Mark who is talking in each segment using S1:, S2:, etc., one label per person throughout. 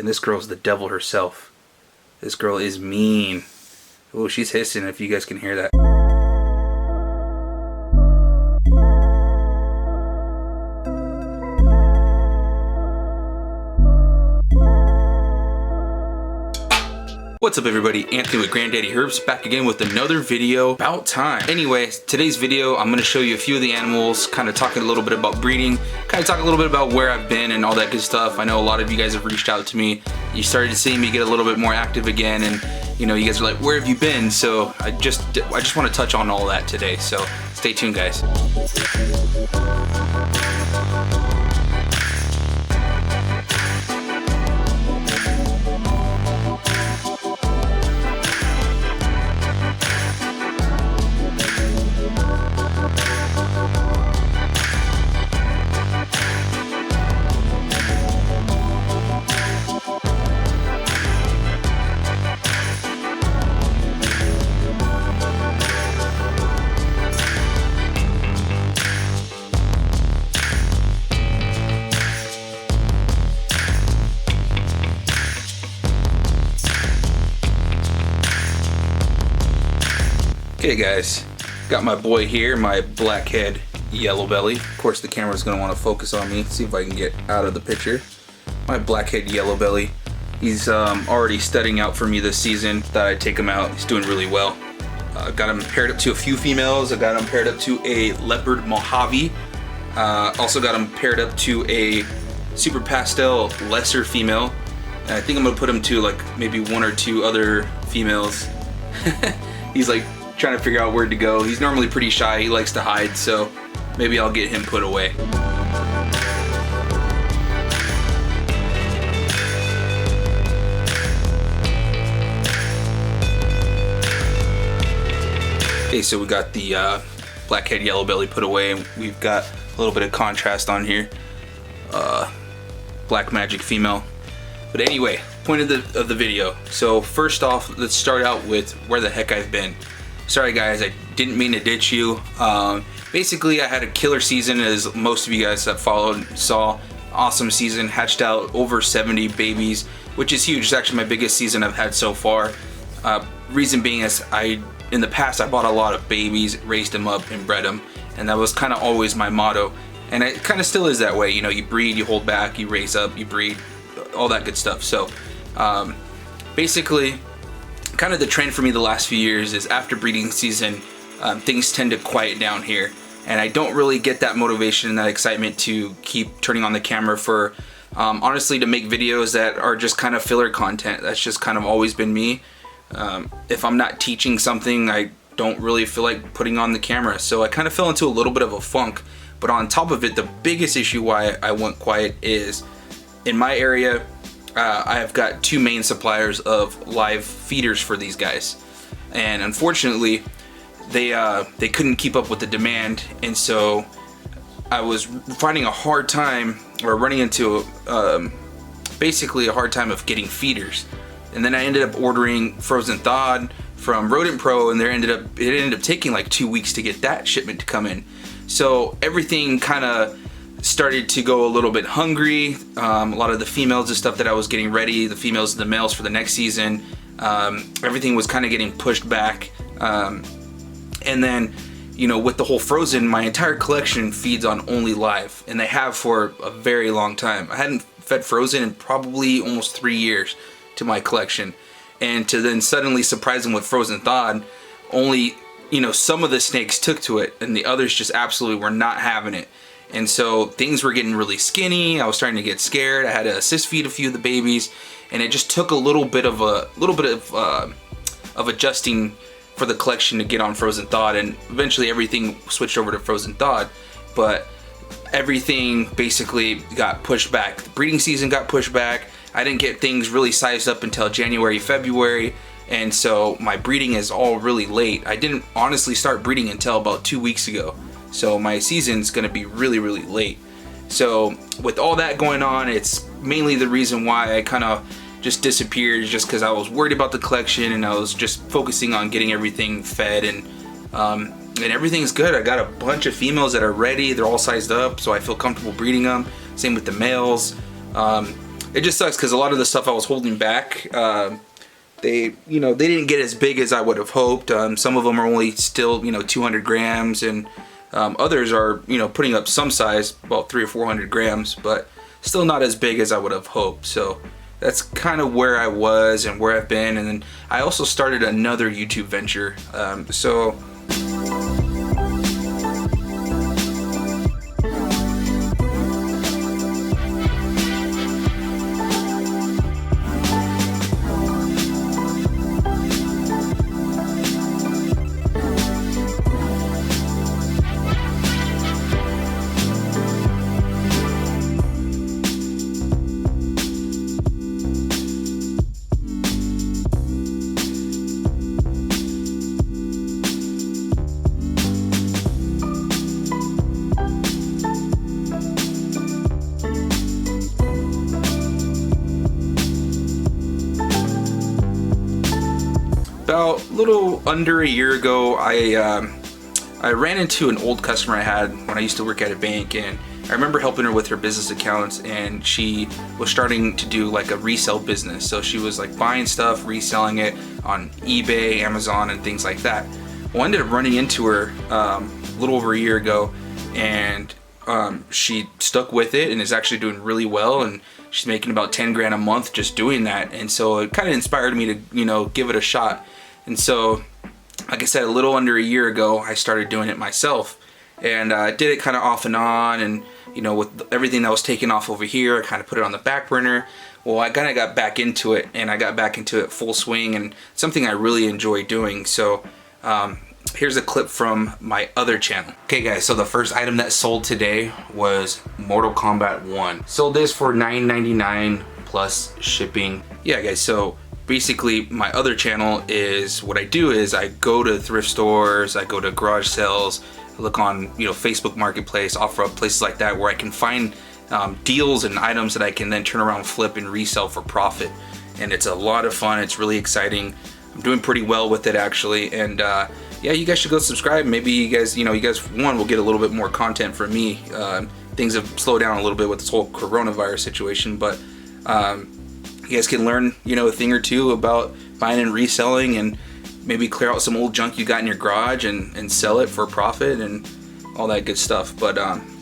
S1: And this girl's the devil herself. This girl is mean. Oh, she's hissing if you guys can hear that. What's up everybody, Anthony with Granddaddy Herbs back again with another video. About time. Anyway, today's video I'm going to show you a few of the animals, kind of talking a little bit about breeding, kind of talk a little bit about where I've been and all that good stuff. I know a lot of you guys have reached out to me. You started to see me get a little bit more active again, and you know, you guys are like, where have you been? So I just want to touch on all that today, so stay tuned guys. Okay guys, got my boy here, my blackhead yellow belly. Of course the camera's gonna want to focus on me. See if I can get out of the picture. My blackhead yellow belly. He's already studying out for me this season. Thought I'd take him out. He's doing really well. Got him paired up to a few females. I got him paired up to a leopard Mojave. Also got him paired up to a super pastel lesser female. And I think I'm gonna put him to like maybe one or two other females. He's like trying to figure out where to go. He's normally pretty shy, he likes to hide, so maybe I'll get him put away. Okay, so we got the blackhead yellow belly put away, and we've got a little bit of contrast on here. Black magic female. But anyway, point of the video. So first off, let's start out with where the heck I've been. Sorry guys, I didn't mean to ditch you. Basically I had a killer season, as most of you guys that followed saw. Awesome season, hatched out over 70 babies, which is huge. It's actually my biggest season I've had so far. Reason being is in the past I bought a lot of babies, raised them up and bred them, and that was kind of always my motto. And it kind of still is that way, you know, you breed, you hold back, you raise up, you breed, all that good stuff. So basically kind of the trend for me the last few years is after breeding season, things tend to quiet down here, and I don't really get that motivation and that excitement to keep turning on the camera for honestly to make videos that are just kind of filler content. That's just kind of always been me. If I'm not teaching something, I don't really feel like putting on the camera, so I kind of fell into a little bit of a funk. But on top of it, the biggest issue why I went quiet is in my area I have got two main suppliers of live feeders for these guys, and unfortunately they couldn't keep up with the demand, and so I was finding a hard time, or running into basically a hard time of getting feeders. And then I ended up ordering frozen thawed from Rodent Pro, and it ended up taking like 2 weeks to get that shipment to come in. So everything kind of started to go a little bit hungry. A lot of the females and stuff that I was getting ready, the females and the males for the next season, everything was kind of getting pushed back. And then, you know, with the whole frozen, my entire collection feeds on only live, and they have for a very long time. I hadn't fed frozen in probably almost 3 years to my collection, and to then suddenly surprise them with frozen thawed, only, you know, some of the snakes took to it, and the others just absolutely were not having it. And so things were getting really skinny. I was starting to get scared. I had to assist feed a few of the babies, and it just took a little bit of adjusting for the collection to get on frozen thawed, and eventually everything switched over to frozen thawed. But everything basically got pushed back. The breeding season got pushed back. I didn't get things really sized up until January, February, and so my breeding is all really late. I didn't honestly start breeding until about 2 weeks ago. So my season's gonna be really, really late. So with all that going on, it's mainly the reason why I kind of just disappeared, just because I was worried about the collection, and I was just focusing on getting everything fed, and everything's good. I got a bunch of females that are ready. They're all sized up, so I feel comfortable breeding them. Same with the males. it just sucks because a lot of the stuff I was holding back, they didn't get as big as I would have hoped. Some of them are only still 200 grams, and others are putting up some size, about 300 or 400 grams, but still not as big as I would have hoped. So that's kind of where I was and where I've been. And then I also started another YouTube venture. About a little under a year ago, I ran into an old customer I had when I used to work at a bank, and I remember helping her with her business accounts, and she was starting to do like a resale business. So she was like buying stuff, reselling it on eBay, Amazon, and things like that. Well, I ended up running into her a little over a year ago, and she stuck with it and is actually doing really well, and she's making about 10 grand a month just doing that. And so it kind of inspired me to give it a shot. And so, like I said, a little under a year ago, I started doing it myself, and I did it kind of off and on, and with everything that was taken off over here, I kind of put it on the back burner. Well, I kind of got back into it, and I got back into it full swing, and something I really enjoy doing. So here's a clip from my other channel. Okay guys, so the first item that sold today was Mortal Kombat 1. Sold this for $9.99 plus shipping. Yeah guys, so basically my other channel is, what I do is I go to thrift stores, I go to garage sales, I look on Facebook Marketplace, OfferUp, places like that, where I can find deals and items that I can then turn around, flip, and resell for profit. And it's a lot of fun. It's really exciting. I'm doing pretty well with it actually, and yeah, you guys should go subscribe. Maybe you guys will get a little bit more content from me. Things have slowed down a little bit with this whole coronavirus situation, but you guys can learn a thing or two about buying and reselling, and maybe clear out some old junk you got in your garage and sell it for profit and all that good stuff. But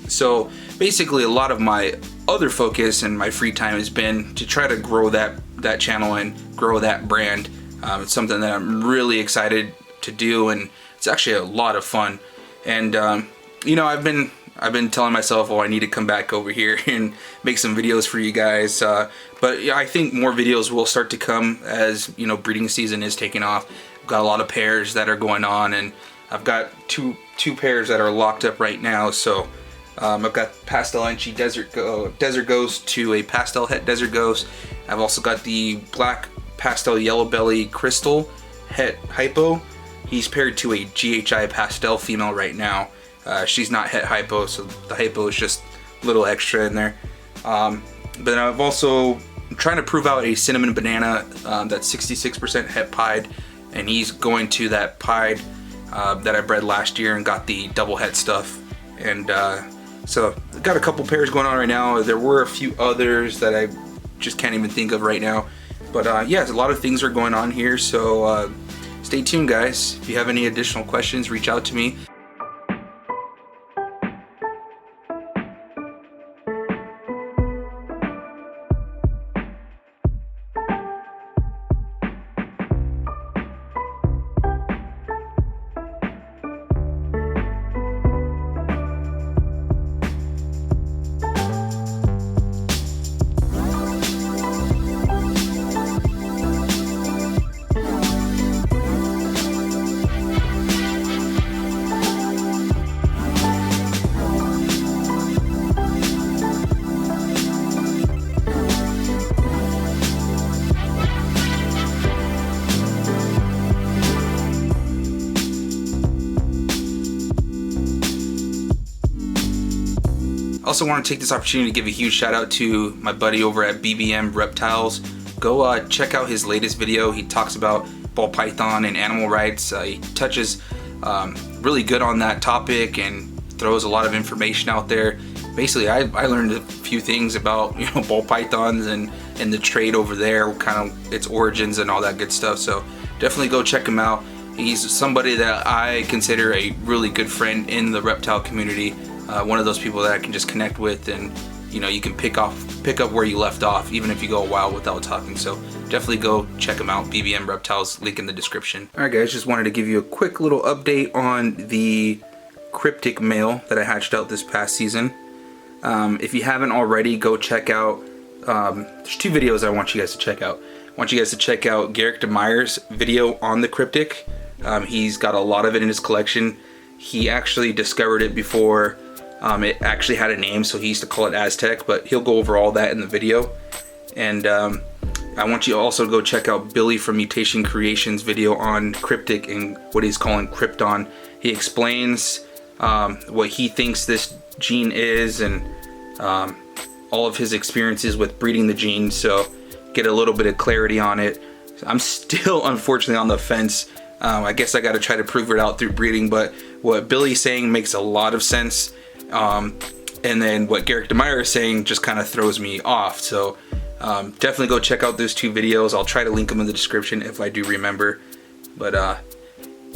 S1: so basically a lot of my other focus and my free time has been to try to grow that channel and grow that brand. It's something that I'm really excited to do, and it's actually a lot of fun. And I've been telling myself, oh, I need to come back over here and make some videos for you guys. But yeah, I think more videos will start to come as breeding season is taking off. I've got a lot of pairs that are going on, and I've got two pairs that are locked up right now. So I've got Pastel Enchi Desert Ghost to a Pastel Het Desert Ghost. I've also got the black Pastel Yellow Belly Crystal Het Hypo. He's paired to a GHI Pastel female right now. She's not Het Hypo, so the Hypo is just a little extra in there. But then I'm also trying to prove out a Cinnamon Banana that's 66% Het Pied, and he's going to that Pied that I bred last year and got the double Het stuff. And so I've got a couple pairs going on right now. There were a few others that I just can't even think of right now. But yeah, a lot of things are going on here, so stay tuned guys. If you have any additional questions, reach out to me. Also want to take this opportunity to give a huge shout out to my buddy over at BBM Reptiles. Go check out his latest video. He talks about ball python and animal rights. He touches really good on that topic and throws a lot of information out there. Basically, I learned a few things about ball pythons and and the trade over there, kind of its origins and all that good stuff. So definitely go check him out. He's somebody that I consider a really good friend in the reptile community. One of those people that I can just connect with, and you know, you can pick up where you left off, even if you go a while without talking. So definitely go check him out. BBM Reptiles, link in the description. All right, guys, just wanted to give you a quick little update on the CRYPTIC male that I hatched out this past season. If you haven't already, go check out. There's two videos I want you guys to check out. I want you guys to check out Garrick DeMeyer's video on the CRYPTIC. He's got a lot of it in his collection. He actually discovered it before it actually had a name, so he used to call it Aztec, but he'll go over all that in the video. And I want you also to go check out Billy from Mutation Creations video on CRYPTIC and what he's calling Krypton. He explains what he thinks this gene is, and all of his experiences with breeding the gene, so get a little bit of clarity on it. I'm still unfortunately on the fence. I guess I got to try to prove it out through breeding, but what Billy's saying makes a lot of sense. And then what Garrick DeMeyer is saying just kind of throws me off. So definitely go check out those two videos. I'll try to link them in the description if I do remember. But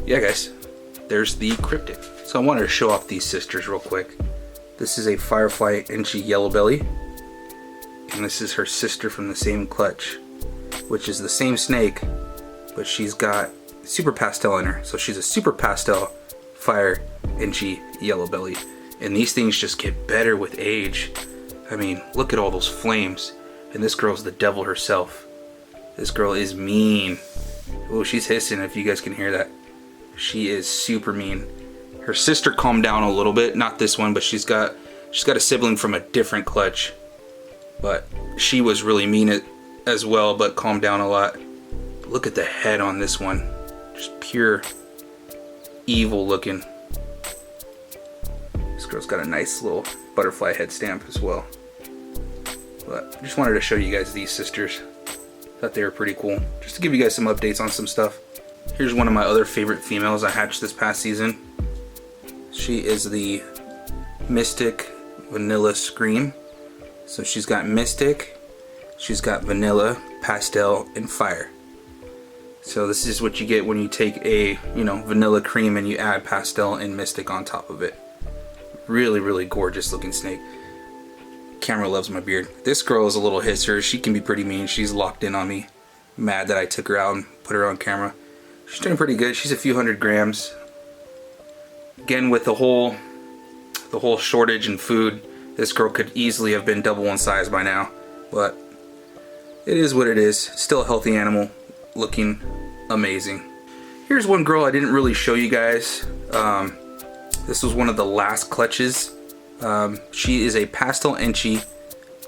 S1: yeah, guys, there's the CRYPTIC. So I wanted to show off these sisters real quick. This is a Firefly NG Yellow Belly, and this is her sister from the same clutch, which is the same snake, but she's got Super Pastel in her. So she's a Super Pastel Fire NG Yellow Belly. And these things just get better with age. I mean, look at all those flames. And this girl's the devil herself. This girl is mean. Oh, she's hissing if you guys can hear that. She is super mean. Her sister calmed down a little bit. Not this one, but she's got a sibling from a different clutch. But she was really mean as well, but calmed down a lot. But look at the head on this one. Just pure evil looking. This girl's got a nice little butterfly head stamp as well. But I just wanted to show you guys these sisters. Thought they were pretty cool. Just to give you guys some updates on some stuff. Here's one of my other favorite females I hatched this past season. She is the Mystic Vanilla Scream. So she's got Mystic, she's got Vanilla, Pastel, and Fire. So this is what you get when you take a, you know, vanilla cream and you add Pastel and Mystic on top of it. Really, really gorgeous looking snake. Camera loves my beard. This girl is a little hisser. She can be pretty mean. She's locked in on me. Mad that I took her out and put her on camera. She's doing pretty good. She's a few 100 grams. Again, with the whole shortage in food, this girl could easily have been double in size by now. But it is what it is. Still a healthy animal, looking amazing. Here's one girl I didn't really show you guys. This was one of the last clutches. She is a Pastel Enchi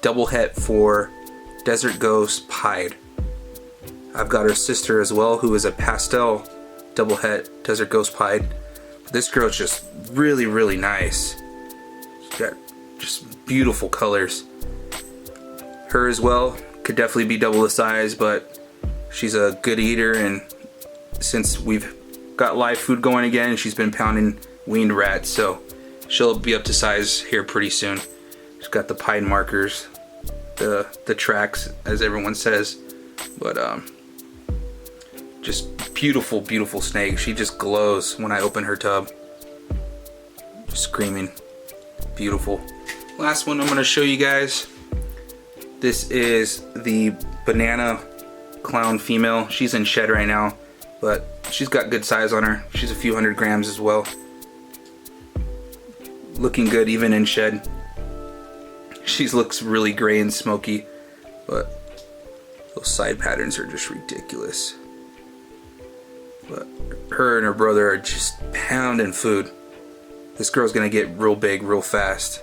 S1: double het for Desert Ghost Pied. I've got her sister as well, who is a Pastel double het Desert Ghost Pied. This girl's just really, really nice. She's got just beautiful colors. Her as well could definitely be double the size, but she's a good eater, and since we've got live food going again, she's been pounding weaned rats, so she'll be up to size here pretty soon. She's got the pied markers, the tracks, as everyone says, but just beautiful, beautiful snake. She just glows when I open her tub. Just screaming. Beautiful. Last one I'm going to show you guys. This is the Banana Clown female. She's in shed right now, but she's got good size on her. She's a few 100 grams as well. Looking good even in shed. She looks really gray and smoky, but those side patterns are just ridiculous. But her and her brother are just pounding food. This girl's gonna get real big real fast.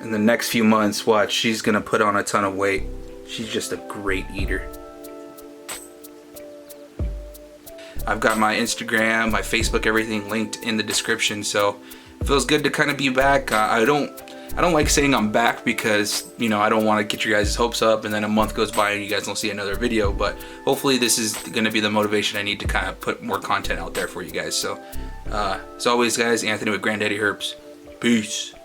S1: In the next few months, watch, she's gonna put on a ton of weight. She's just a great eater. I've got my Instagram, my Facebook, everything linked in the description, so it feels good to kind of be back. I don't like saying I'm back because, you know, I don't want to get your guys' hopes up and then a month goes by and you guys don't see another video, but hopefully this is going to be the motivation I need to kind of put more content out there for you guys. So as always, guys, Anthony with Granddaddy Herps. Peace.